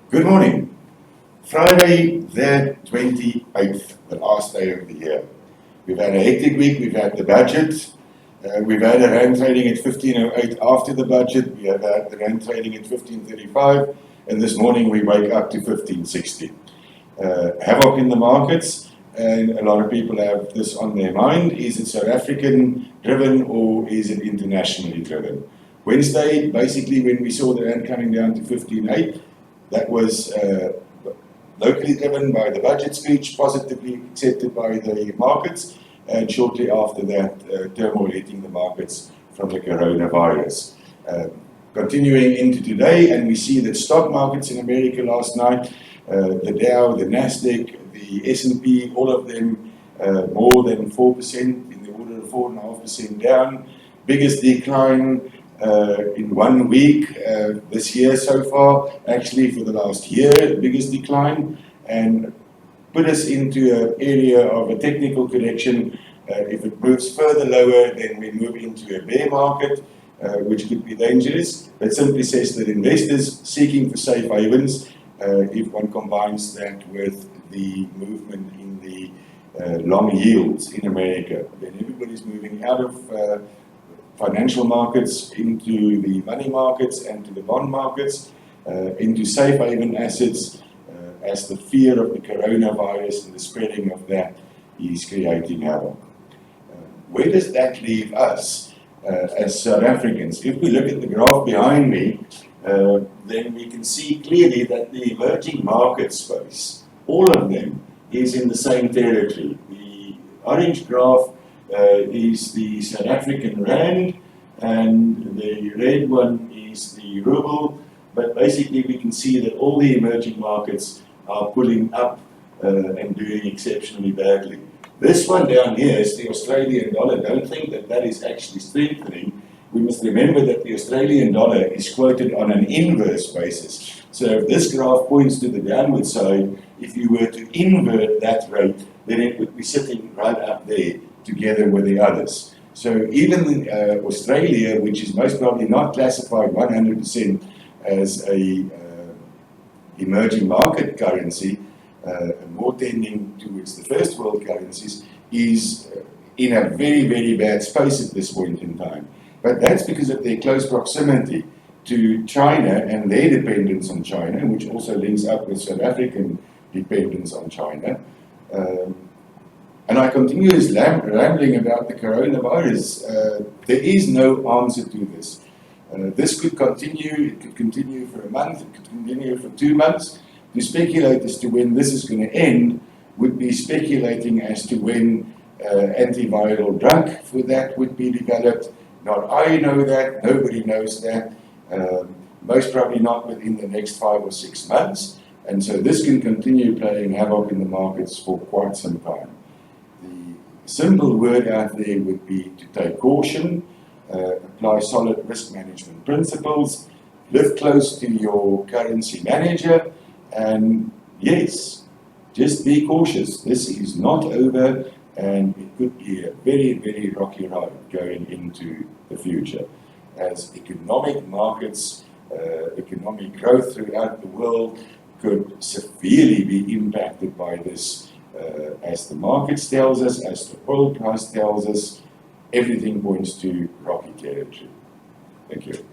Good morning. Friday the 28th, the last day of the year. We've had a hectic week, we've had the budget, we've had a rand trading at 15.08 after the budget, we have had the rand trading at 15.35, and this morning we wake up to 15.60. Havoc in the markets, and a lot of people have this on their mind. Is it South African driven or is it internationally driven? Wednesday, basically when we saw the rand coming down to 15.8, that was locally driven by the budget speech, positively accepted by the markets, and shortly after that, turmoil hitting the markets from the coronavirus. Continuing into today, and we see that stock markets in America last night, the Dow, the Nasdaq, the S&P, all of them more than 4%, in the order of 4.5% down. Biggest decline in 1 week this year so far, actually for the last year, the biggest decline, and put us into an area of a technical correction. If it moves further lower, then we move into a bear market, which could be dangerous. It simply says that investors seeking for safe havens, if one combines that with the movement in the long yields in America, then everybody's moving out of financial markets into the money markets and to the bond markets, into safe haven assets, as the fear of the coronavirus and the spreading of that is creating havoc. Where does that leave us as South Africans? If we look at the graph behind me, then we can see clearly that the emerging market space, all of them, is in the same territory. The orange graph is the South African rand, and the red one is the ruble, but basically we can see that all the emerging markets are pulling up and doing exceptionally badly. This one down here is the Australian dollar. Don't think that that is actually strengthening. We must remember that the Australian dollar is quoted on an inverse basis. So if this graph points to the downward side, if you were to invert that rate, then it would be sitting right up there together with the others. So even Australia, which is most probably not classified 100% as a emerging market currency, more tending towards the first world currencies, is in a very, very bad space at this point in time. But that's because of their close proximity to China and their dependence on China, which also links up with South African dependence on China. And I continue this rambling about the coronavirus. There is no answer to this. This could continue, it could continue for a month, it could continue for 2 months. To speculate as to when this is going to end would be speculating as to when antiviral drug for that would be developed. Not I know that, nobody knows that, most probably not within the next 5 or 6 months. And so this can continue playing havoc in the markets for quite some time. The simple word out there would be to take caution, apply solid risk management principles, live close to your currency manager, and yes, just be cautious. This is not over, and it could be a very, very rocky ride going into the future as economic markets, economic growth throughout the world could severely be impacted by this. As the markets tells us, as the oil price tells us, everything points to rocky territory. Thank you.